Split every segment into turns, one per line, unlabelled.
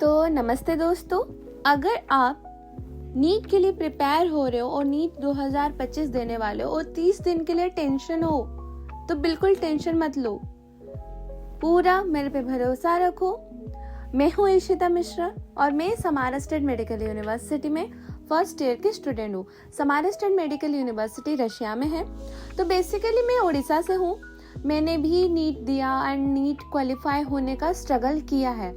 तो नमस्ते दोस्तों, अगर आप नीट के लिए प्रिपेयर हो रहे हो और नीट 2025 देने वाले हो और 30 दिन के लिए टेंशन हो तो बिल्कुल टेंशन मत लो, पूरा मेरे पे भरोसा रखो। मैं हूँ ईशिता मिश्रा और मैं समारा स्टेट मेडिकल यूनिवर्सिटी में फर्स्ट ईयर की स्टूडेंट हूँ। Samara state medical university Russia में है। तो बेसिकली मैं उड़ीसा से हूँ। मैंने भी नीट दिया एंड नीट क्वालिफाई होने का स्ट्रगल किया है।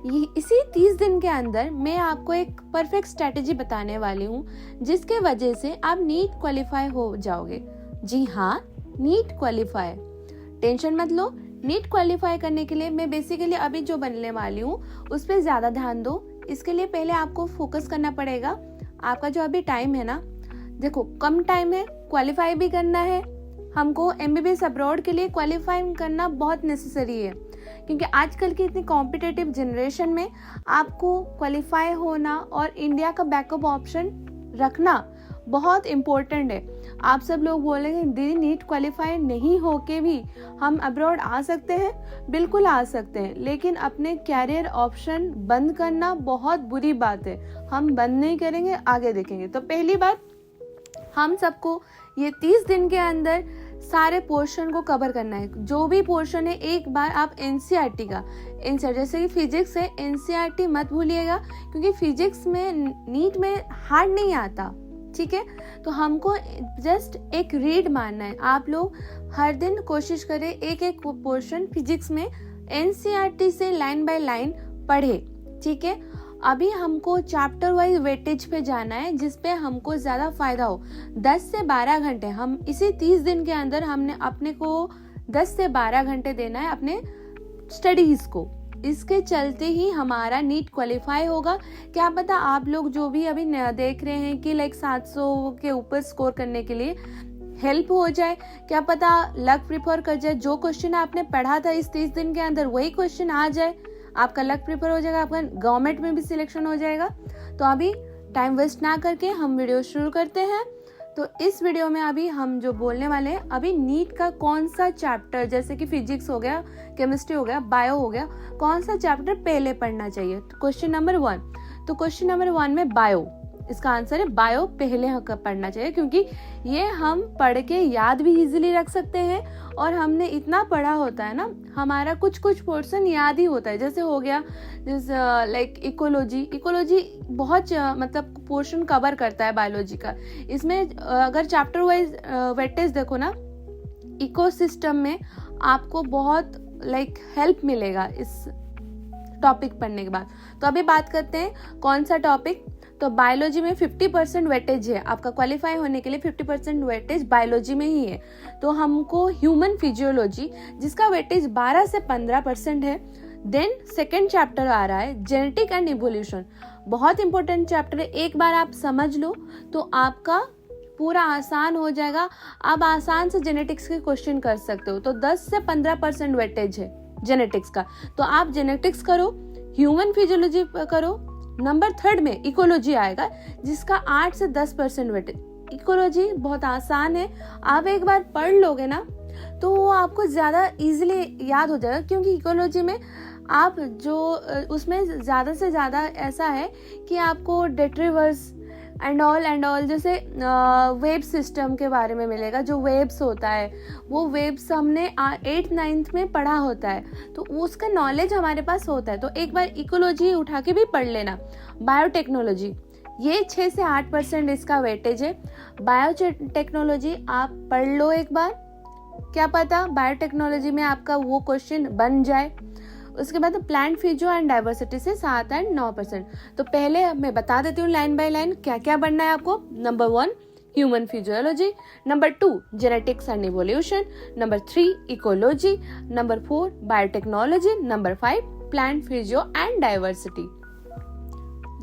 इसी 30 दिन के अंदर मैं आपको एक परफेक्ट स्ट्रैटेजी बताने वाली हूँ जिसके वजह से आप नीट क्वालिफाई हो जाओगे। जी हाँ, नीट क्वालिफाई, टेंशन मत लो। नीट क्वालिफाई करने के लिए मैं बेसिकली अभी जो बनने वाली हूँ उस पर ज़्यादा ध्यान दो। इसके लिए पहले आपको फोकस करना पड़ेगा। आपका जो अभी टाइम है ना, देखो कम टाइम है, क्वालिफाई भी करना है। हमको MBBS अब्रॉड के लिए क्वालिफाई करना बहुत नेसेसरी है क्योंकि आजकल की इतनी कॉम्पिटिटिव जनरेशन में आपको क्वालिफाई होना और इंडिया का बैकअप ऑप्शन रखना बहुत इम्पोर्टेंट है। आप सब लोग बोलेंगे दीदी नीट क्वालिफाई नहीं होके भी हम अब्रॉड आ सकते हैं। बिल्कुल आ सकते हैं, लेकिन अपने कैरियर ऑप्शन बंद करना बहुत बुरी बात है। हम बंद नहीं करेंगे, आगे देखेंगे। तो पहली बात, हम सबको ये 30 दिन के अंदर सारे पोर्शन को कवर करना है। जो भी पोर्शन है एक बार आप NCERT का जैसे कि फिजिक्स है, NCERT मत भूलिएगा क्योंकि फिजिक्स में नीट में हार्ड नहीं आता। ठीक है, तो हमको जस्ट एक रीड मारना है। आप लोग हर दिन कोशिश करें एक एक पोर्शन फिजिक्स में NCERT से लाइन बाय लाइन पढ़े। ठीक है, अभी हमको चैप्टर वाइज वेटेज पे जाना है जिसपे हमको ज़्यादा फायदा हो। 10 से 12 घंटे हम इसी 30 दिन के अंदर हमने अपने को 10 से 12 घंटे देना है अपने स्टडीज़ को। इसके चलते ही हमारा नीट क्वालिफाई होगा। क्या पता आप लोग जो भी अभी देख रहे हैं कि लाइक 700 के ऊपर स्कोर करने के लिए हेल्प हो जाए। क्या पता लक प्रिफर कर जाए, जो क्वेश्चन आपने पढ़ा था इस 30 दिन के अंदर वही क्वेश्चन आ जाए, आपका लक प्रिफर हो जाएगा, आपका गवर्नमेंट में भी सिलेक्शन हो जाएगा। तो अभी टाइम वेस्ट ना करके हम वीडियो शुरू करते हैं। तो इस वीडियो में अभी हम जो बोलने वाले हैं, अभी नीट का कौन सा चैप्टर, जैसे कि फिजिक्स हो गया, केमिस्ट्री हो गया, बायो हो गया, कौन सा चैप्टर पहले पढ़ना चाहिए। क्वेश्चन नंबर 1, तो क्वेश्चन नंबर 1 में बायो, इसका आंसर है बायो पहले पढ़ना चाहिए क्योंकि ये हम पढ़ के याद भी इजीली रख सकते हैं और हमने इतना पढ़ा होता है ना, हमारा कुछ पोर्शन याद ही होता है। जैसे हो गया लाइक इकोलॉजी बहुत मतलब पोर्शन कवर करता है बायोलॉजी का। इसमें अगर चैप्टर वाइज वेटेज देखो ना, इकोसिस्टम में आपको बहुत लाइक हेल्प मिलेगा इस टॉपिक पढ़ने के बाद। तो अभी बात करते हैं कौन सा टॉपिक। तो बायोलॉजी में 50% वेटेज है, आपका क्वालिफाई होने के लिए 50% वेटेज बायोलॉजी में ही है। तो हमको ह्यूमन फिजियोलॉजी जिसका वेटेज 12 से 15% है। देन सेकेंड चैप्टर आ रहा है जेनेटिक एंड इवोल्यूशन, बहुत इंपॉर्टेंट चैप्टर है। एक बार आप समझ लो तो आपका पूरा आसान हो जाएगा। आप आसान से जेनेटिक्स के क्वेश्चन कर सकते हो। तो 10 से 15% वेटेज है जेनेटिक्स का, तो आप जेनेटिक्स करो, ह्यूमन फिजियोलॉजी करो। नंबर 3 में इकोलॉजी आएगा जिसका 8 से 10% वेटेज। इकोलॉजी बहुत आसान है, आप एक बार पढ़ लोगे ना तो वो आपको ज़्यादा इजीली याद हो जाएगा क्योंकि इकोलॉजी में आप जो उसमें ज़्यादा से ज़्यादा ऐसा है कि आपको डेट्रीवर्स एंड ऑल जैसे वेब सिस्टम के बारे में मिलेगा। जो वेब्स होता है वो वेब्स हमने 8th 9th में पढ़ा होता है, तो उसका नॉलेज हमारे पास होता है। तो एक बार इकोलॉजी उठा के भी पढ़ लेना। बायोटेक्नोलॉजी, ये 6 से 8% इसका वेटेज है। बायोटेक्नोलॉजी आप पढ़ लो एक बार, क्या पता बायोटेक्नोलॉजी में आपका वो क्वेश्चन बन जाए। उसके बाद प्लांट फिजियो एंड डाइवर्सिटी से 7 और 9%। तो पहले मैं बता देती हूँ लाइन बाय लाइन क्या क्या पढ़ना है आपको। Number 1 human physiology, number 2 genetics and evolution, number 3 ecology, number 4 biotechnology, number 5 plant physio and diversity.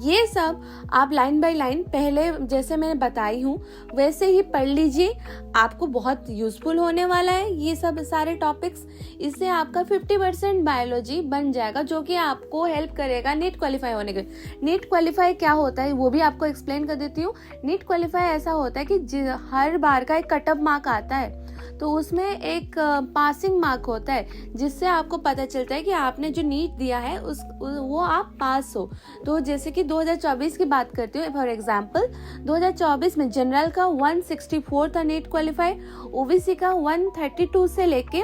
ये सब आप लाइन बाय लाइन पहले जैसे मैंने बताई हूँ वैसे ही पढ़ लीजिए, आपको बहुत यूजफुल होने वाला है ये सब सारे टॉपिक्स। इससे आपका 50% बायोलॉजी बन जाएगा, जो कि आपको हेल्प करेगा नीट क्वालिफाई होने के। नीट क्वालिफाई क्या होता है वो भी आपको एक्सप्लेन कर देती हूँ। नीट क्वालिफाई ऐसा होता है कि हर बार का एक कट ऑफ मार्क आता है, तो उसमें एक पासिंग मार्क होता है, जिससे आपको पता चलता है कि आपने जो नीट दिया है वो आप पास हो। तो जैसे कि 2024 की बात करती हूँ, फॉर एग्जांपल 2024 में जनरल का 164 था नीट क्वालिफाई, ओबीसी का 132 से लेके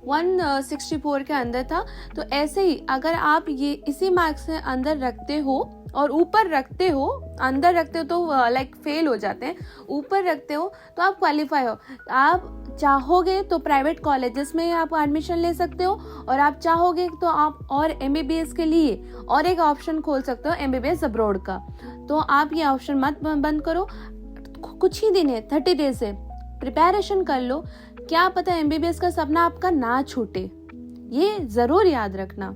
164 के अंदर था। तो ऐसे ही अगर आप ये इसी मार्क्स से अंदर रखते हो और ऊपर रखते हो, अंदर रखते हो तो लाइक फेल हो जाते हैं, ऊपर रखते हो तो आप क्वालिफाई हो। आप चाहोगे तो प्राइवेट कॉलेजेस में आप एडमिशन ले सकते हो, और आप चाहोगे तो आप और एमबीबीएस के लिए और एक ऑप्शन खोल सकते हो एमबीबीएस अब्रॉड का। तो आप ये ऑप्शन मत बंद करो, कुछ ही दिन है 30 डेज से प्रिपरेशन कर लो, क्या पता एमबीबीएस का सपना आपका ना छूटे, ये जरूर याद रखना।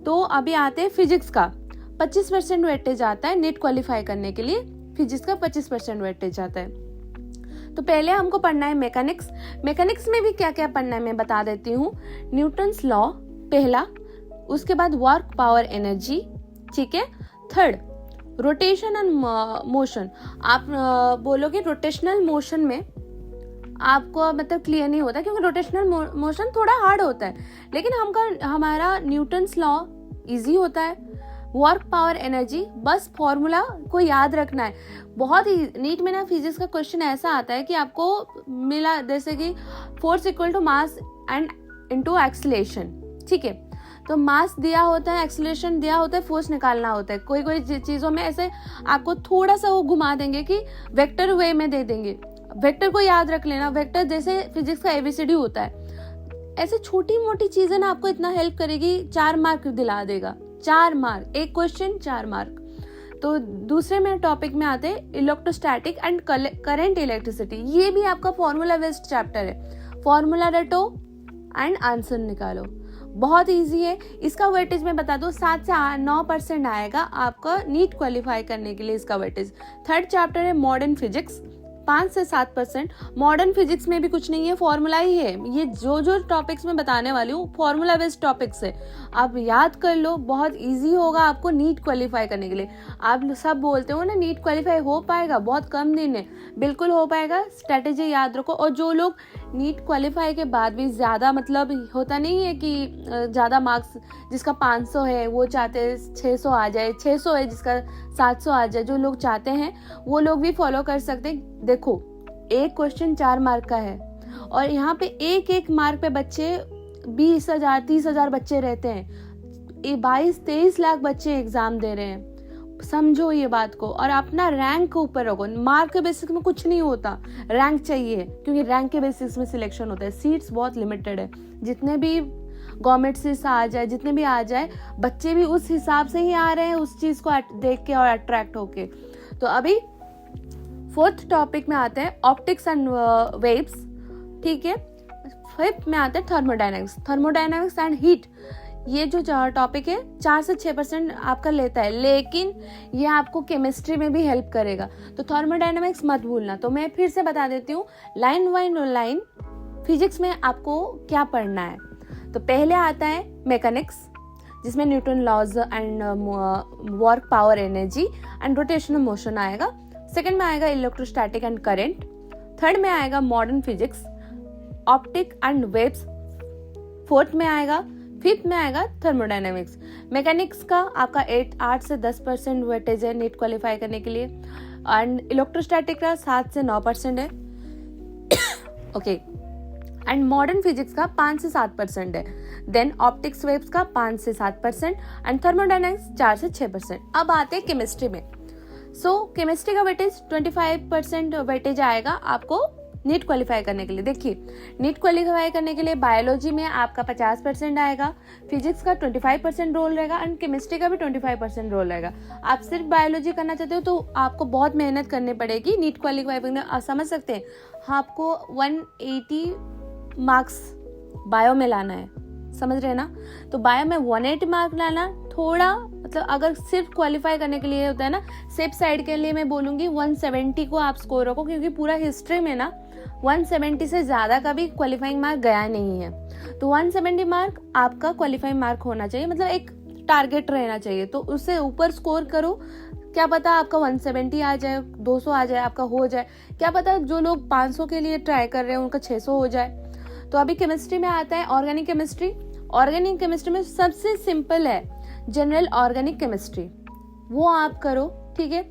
तो अभी आते हैं फिजिक्स का 25% वेटेज आता है नीट क्वालिफाई करने के लिए, फिजिक्स का 25% वेटेज आता है। तो पहले हमको पढ़ना है मैकेनिक्स। मैकेनिक्स में भी क्या क्या पढ़ना है मैं बता देती हूँ। न्यूटन्स लॉ पहला, उसके बाद वर्क पावर एनर्जी, ठीक है। Third rotation and motion. आप बोलोगे रोटेशनल मोशन में आपको मतलब क्लियर नहीं होता, क्योंकि रोटेशनल मोशन थोड़ा हार्ड होता है, लेकिन हमारा न्यूटन्स लॉ इजी होता है। वर्क पावर एनर्जी, बस फॉर्मूला को याद रखना है। बहुत ही नीट में ना फिजिक्स का क्वेश्चन ऐसा आता है कि आपको मिला जैसे कि force equal to mass and into acceleration, ठीक है। तो मास दिया होता है, एक्सीलरेशन दिया होता है, फोर्स निकालना होता है। कोई कोई चीज़ों में ऐसे आपको थोड़ा सा वो घुमा देंगे कि वेक्टर वे में दे देंगे, वेक्टर को याद रख लेना। वेक्टर जैसे फिजिक्स का एबीसीडी होता है, ऐसे छोटी मोटी चीजें ना आपको इतना हेल्प करेगी, 4 मार्क दिला देगा। 4 मार्क, एक क्वेश्चन 4 मार्क। तो दूसरे में टॉपिक में आते हैं इलेक्ट्रोस्टैटिक एंड करंट इलेक्ट्रिसिटी। ये भी आपका फॉर्मूला बेस्ड चैप्टर है। फॉर्मूला रटो एंड आंसर निकालो, बहुत इजी है। इसका वेटेज मैं बता दूं 7 से 9% आएगा आपका नीट क्वालिफाई करने के लिए इसका वेटेज। थर्ड चैप्टर है मॉडर्न फिजिक्स, 5 से 7%। मॉडर्न फिजिक्स में भी कुछ नहीं है, फॉर्मूला ही है। ये जो टॉपिक्स मैं बताने वाली हूँ फॉर्मूला बेस्ड टॉपिक्स है, आप याद कर लो, बहुत इजी होगा आपको नीट क्वालिफाई करने के लिए। आप सब बोलते हो ना नीट क्वालिफाई हो पाएगा, बहुत कम दिन है, बिल्कुल हो पाएगा। स्ट्रेटेजी याद रखो। और जो लोग नीट क्वालिफाई के बाद भी ज़्यादा मतलब होता नहीं है कि ज़्यादा मार्क्स, जिसका 500 है वो चाहते हैं 600 आ जाए, 600 है जिसका 700 आ जाए, जो लोग चाहते हैं वो लोग भी फॉलो कर सकते हैं। देखो एक क्वेश्चन 4 मार्क का है, और यहाँ पे एक मार्क पे बच्चे 20,000 30,000 बच्चे रहते हैं, 22-23 लाख बच्चे एग्जाम दे रहे हैं। समझो ये बात को, और अपना रैंक ऊपर रखो। मार्क के बेसिस में कुछ नहीं होता, रैंक चाहिए, क्योंकि रैंक के बेसिस में सिलेक्शन होता है। सीट्स बहुत लिमिटेड है, जितने भी गवर्नमेंट सीट्स आ जाए, जितने भी आ जाए, बच्चे भी उस हिसाब से ही आ रहे हैं, उस चीज को देख के और अट्रैक्ट होके। तो अभी फोर्थ टॉपिक में आते हैं ऑप्टिक्स एंड वेव्स, ठीक है। फिफ्थ में आते हैं थर्मोडायनामिक्स एंड हीट। ये जो टॉपिक है 4 से 6% आपका लेता है, लेकिन ये आपको केमिस्ट्री में भी हेल्प करेगा। तो थर्मोडायनामिक्स मत भूलना। तो मैं फिर से बता देती हूँ लाइन बाय लाइन फिजिक्स में आपको क्या पढ़ना है। तो पहले आता है मैकेनिक्स, जिसमें Newton laws and work power energy and rotational motion आएगा। सेकंड में आएगा इलेक्ट्रोस्टैटिक एंड करंट। थर्ड में आएगा modern physics, optic and waves. Fourth में आएगा, फिफ्थ में आएगा थर्मोडायनामिक्स। मैकेनिक्स का आपका 8 से 10% वेटेज है नीट क्वालिफाई करने के लिए, एंड इलेक्ट्रोस्टैटिक का 7 से 9% है, ओके। एंड मॉडर्न फिजिक्स का 5 से 7% है। देन ऑप्टिक्स वेव्स का 5 से 7% एंड थर्मोडायनामिक्स 4 से 6%। अब आते हैं केमिस्ट्री में। केमिस्ट्री का वेटेज 25% वेटेज आएगा आपको नीट क्वालिफाई करने के लिए। देखिए नीट क्वालिफाई करने के लिए बायोलॉजी में आपका 50% आएगा, फिजिक्स का 25% रोल रहेगा, एंड केमिस्ट्री का भी 25% रोल रहेगा। आप सिर्फ बायोलॉजी करना चाहते हो तो आपको बहुत मेहनत करनी पड़ेगी नीट क्वालिफाई करने। आप समझ सकते हैं, आपको 180 मार्क्स बायो में लाना है, समझ रहे हैं ना। तो बायो में 180 मार्क लाना थोड़ा, मतलब अगर सिर्फ क्वालिफाई करने के लिए होता है ना, सेफ साइड के लिए मैं बोलूँगी 170 को आप स्कोर रखो, क्योंकि पूरा हिस्ट्री में ना 170 से ज़्यादा का भी क्वालिफाइंग मार्क गया नहीं है। तो 170 मार्क आपका क्वालिफाइंग मार्क होना चाहिए, मतलब एक टारगेट रहना चाहिए। तो उससे ऊपर स्कोर करो, क्या पता आपका 170 आ जाए, 200 आ जाए, आपका हो जाए। क्या पता जो लोग 500 के लिए ट्राई कर रहे हैं उनका 600 हो जाए। तो अभी केमिस्ट्री में आता है ऑर्गेनिक केमिस्ट्री। ऑर्गेनिक केमिस्ट्री में सबसे सिंपल है जनरल ऑर्गेनिक केमिस्ट्री, वो आप करो, ठीक है।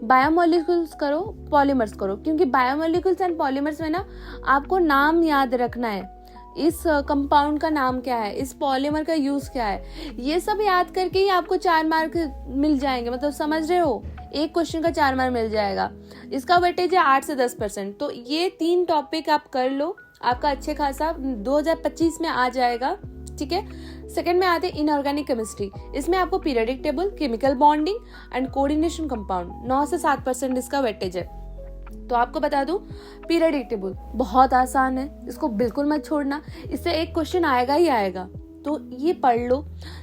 बायोमोलिक्यूल्स करो, पॉलीमर्स करो, क्योंकि बायोमोलिक्यूल्स एंड पॉलीमर्स में ना आपको नाम याद रखना है, इस कंपाउंड का नाम क्या है, इस पॉलीमर का यूज क्या है, ये सब याद करके ही आपको 4 मार्क मिल जाएंगे। मतलब समझ रहे हो, एक क्वेश्चन का 4 मार्क मिल जाएगा। इसका वेटेज है 8 से 10%। तो ये 3 टॉपिक आप कर लो, आपका अच्छे खासा 2025 में आ जाएगा, ठीक है। सेकंड में आते हैं इनऑर्गेनिक केमिस्ट्री। इसमें आपको periodic table, chemical bonding and coordination compound 9 से 7% इसका वेटेज है। तो आपको बता दूं, पीरियोडिक टेबल बहुत आसान है, इसको बिल्कुल मत छोड़ना, इससे एक क्वेश्चन आएगा ही आएगा, तो ये पढ़ लो।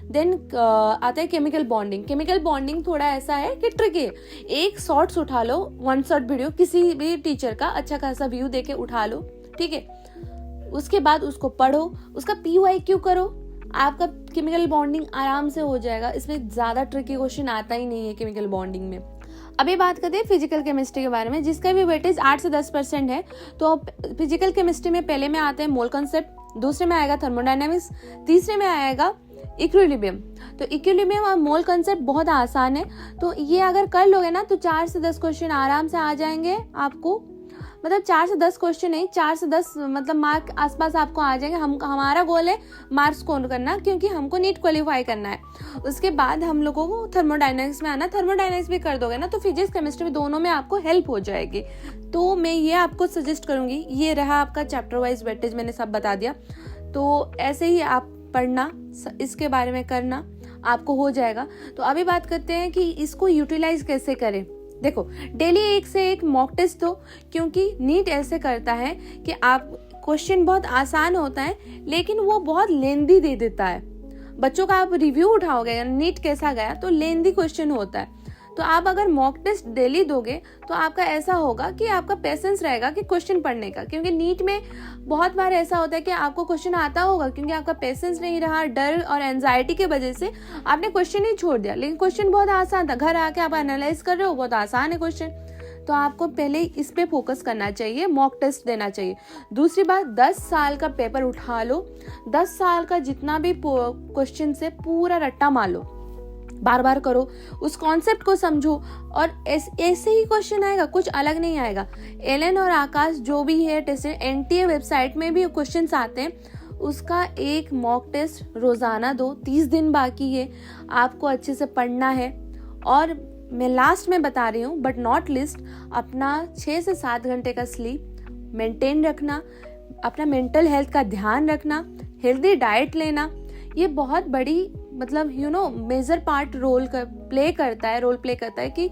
देन आता है केमिकल बॉन्डिंग। केमिकल बॉन्डिंग थोड़ा ऐसा है कि ट्रिकी है, एक शॉर्ट्स उठा लो, 1 शॉर्ट वीडियो किसी भी टीचर का अच्छा खासा व्यू देके उठा लो, ठीक है। उसके बाद उसको पढ़ो, उसका PYQ करो, आपका केमिकल बॉन्डिंग आराम से हो जाएगा। इसमें ज्यादा ट्रिकी क्वेश्चन आता ही नहीं है केमिकल बॉन्डिंग में। अभी बात करते हैं फिजिकल केमिस्ट्री के बारे में, जिसका भी वेटेज 8 से 10% है। तो फिजिकल केमिस्ट्री में पहले में आते हैं मोल कॉन्सेप्ट, दूसरे में आएगा थर्मोडायनेमिक्स, तीसरे में आएगा इक्विलिब्रियम। तो इक्विलिब्रियम और मोल कॉन्सेप्ट बहुत आसान है, तो ये अगर कर लोगे ना तो 4 से 10 क्वेश्चन आराम से आ जाएंगे आपको। मतलब 4 से 10 क्वेश्चन नहीं, 4 से 10 मतलब मार्क आसपास आपको आ जाएंगे। हमारा गोल है मार्क्स स्कोर करना, क्योंकि हमको नीट क्वालिफाई करना है। उसके बाद हम लोगों को थर्मोडायनेमिक्स में आना, थर्मोडायनेमिक्स भी कर दोगे ना तो फिजिक्स केमिस्ट्री दोनों में आपको हेल्प हो जाएगी। तो मैं ये आपको सजेस्ट करूंगी, ये रहा आपका चैप्टर वाइज वेटेज, मैंने सब बता दिया। तो ऐसे ही आप पढ़ना, इसके बारे में करना, आपको हो जाएगा। तो अभी बात करते हैं कि इसको यूटिलाइज कैसे करें। देखो, डेली एक से एक मॉक टेस्ट हो, क्योंकि नीट ऐसे करता है कि आप क्वेश्चन बहुत आसान होता है लेकिन वो बहुत लेंदी दे देता है। बच्चों का आप रिव्यू उठाओगे नीट कैसा गया तो लेंदी क्वेश्चन होता है। तो आप अगर मॉक टेस्ट डेली दोगे तो आपका ऐसा होगा कि आपका पेशेंस रहेगा कि क्वेश्चन पढ़ने का, क्योंकि नीट में बहुत बार ऐसा होता है कि आपको क्वेश्चन आता होगा, क्योंकि आपका पेशेंस नहीं रहा, डर और एंजाइटी की वजह से आपने क्वेश्चन ही छोड़ दिया। लेकिन क्वेश्चन बहुत आसान था, घर आके आप एनालाइज कर रहे हो, बहुत आसान है क्वेश्चन। तो आपको पहले इस पे फोकस करना चाहिए, मॉक टेस्ट देना चाहिए। दूसरी बात, 10 साल का पेपर उठा लो, 10 साल का जितना भी क्वेश्चन से पूरा रट्टा मार लो, बार बार करो, उस कॉन्सेप्ट को समझो, और ऐसे ही क्वेश्चन आएगा, कुछ अलग नहीं आएगा। एलन और आकाश जो भी है टेस्ट, NTA वेबसाइट में भी क्वेश्चंस आते हैं, उसका एक मॉक टेस्ट रोजाना दो। 30 दिन बाकी है, आपको अच्छे से पढ़ना है। और मैं लास्ट में बता रही हूँ बट नॉट लिस्ट, अपना 6 से 7 घंटे का स्लीप मेंटेन रखना, अपना मेंटल हेल्थ का ध्यान रखना, हेल्दी डाइट लेना, ये बहुत बड़ी मतलब मेजर पार्ट रोल प्ले करता है कि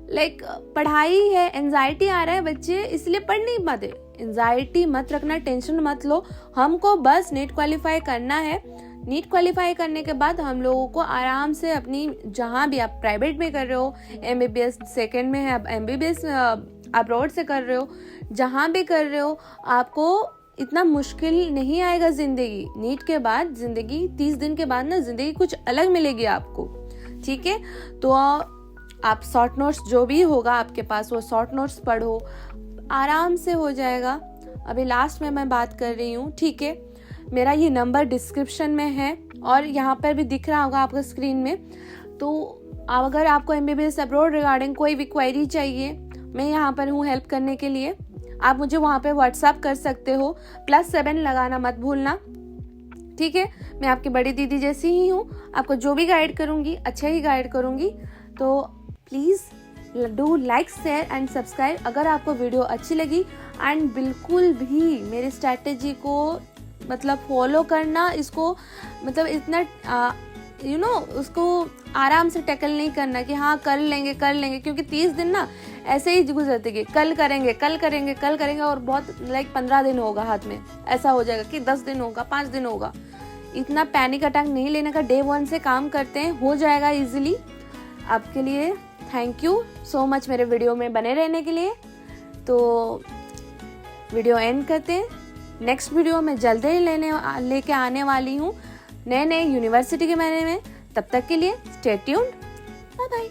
लाइक पढ़ाई है, एंजाइटी आ रहा है बच्चे इसलिए पढ़ नहीं पाते, एंजाइटी मत रखना, टेंशन मत लो, हमको बस नीट क्वालिफाई करना है। नीट क्वालिफाई करने के बाद हम लोगों को आराम से अपनी, जहाँ भी आप प्राइवेट में कर रहे हो, MBBS सेकेंड में है, अब MBBS अब्रॉड से कर रहे हो, जहाँ भी कर रहे हो, आपको इतना मुश्किल नहीं आएगा जिंदगी। नीट के बाद जिंदगी, 30 दिन के बाद ना जिंदगी कुछ अलग मिलेगी आपको, ठीक है। तो आप शॉर्ट नोट्स जो भी होगा आपके पास वो शॉर्ट नोट्स पढ़ो, आराम से हो जाएगा। अभी लास्ट में मैं बात कर रही हूँ, ठीक है। मेरा ये नंबर डिस्क्रिप्शन में है और यहाँ पर भी दिख रहा होगा आपका स्क्रीन में। तो अगर आपको MBBS अब्रॉड रिगार्डिंग कोई भी क्वेरी चाहिए, मैं यहाँ पर हूँ हेल्प करने के लिए। आप मुझे वहाँ पे व्हाट्सएप कर सकते हो, +7 लगाना मत भूलना, ठीक है। मैं आपकी बड़ी दीदी जैसी ही हूँ, आपको जो भी गाइड करूँगी अच्छा ही गाइड करूँगी। तो please do like, share and subscribe अगर आपको वीडियो अच्छी लगी। एंड बिल्कुल भी मेरी स्ट्रैटेजी को मतलब फॉलो करना, इसको मतलब इतना उसको आराम से टैकल नहीं करना कि हाँ कर लेंगे, क्योंकि 30 दिन ना ऐसे ही गुजरते गए, कल करेंगे और बहुत 15 दिन होगा हाथ में, ऐसा हो जाएगा कि 10 दिन होगा, 5 दिन होगा, इतना पैनिक अटैक नहीं लेने का, डे 1 से काम करते हैं, हो जाएगा इजीली। आपके लिए थैंक यू सो मच मेरे वीडियो में बने रहने के लिए। तो वीडियो एंड करते हैं। नेक्स्ट वीडियो में जल्दी ही लेके आने वाली हूँ नए यूनिवर्सिटी के बारे में। तब तक के लिए स्टे ट्यून्ड, बाय बाय।